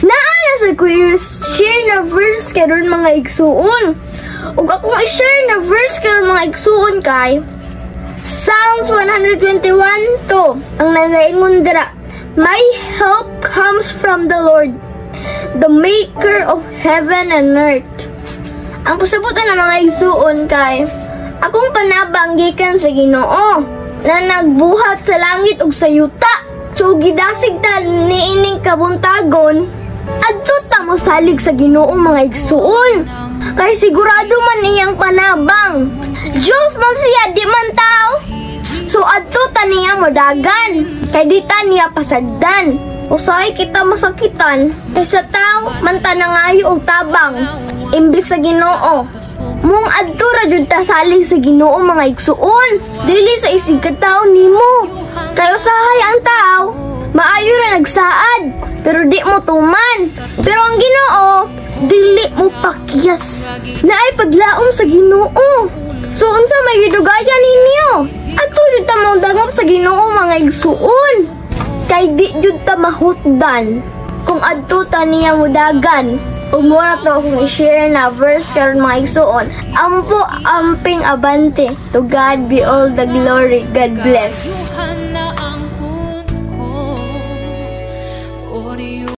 Naana sa ko i-share na verse karon mga igsuon. Ug akong i-share na verse karon mga igsuon kay Psalms 121:2 ang nagaingon dira. My help comes from the Lord, the maker of heaven and earth. Ang pasabutan ng mga igsuon kay akong panabang gikan sa Ginoo na nagbuhat sa langit ug sa yuta. So gidasig ta niining kabuntagon adto ta mo salig sa Ginoo mga igsuon. Kay sigurado man iyang panabang. Diyos man siya di man tao. So adto ta niya modagan. Kay di ta niya pasagdan. Usahay kita masakitan. Kay sa tao man ta nangayo og tabang. Imbis sa Ginoo. Mung adto ra jud ta salig sa Ginoo mga igsuon. Dili sa isig ka tao nimo. Kay usahay ang tao maayo ra nagsaad pero di mo tuman. Pero ang Ginoo dili mo pakyas. Naay paglaom sa Ginoo. So unsa may gidugayan ninyo? Adto jud ta maudangop sa Ginoo mga igsuon. Kay di jud ta mahutdan kung adto ta niya mudagan. Ug mura to akong i-share na verse karon mga igsuon. Ampo amping abante. To God be all the glory. God bless.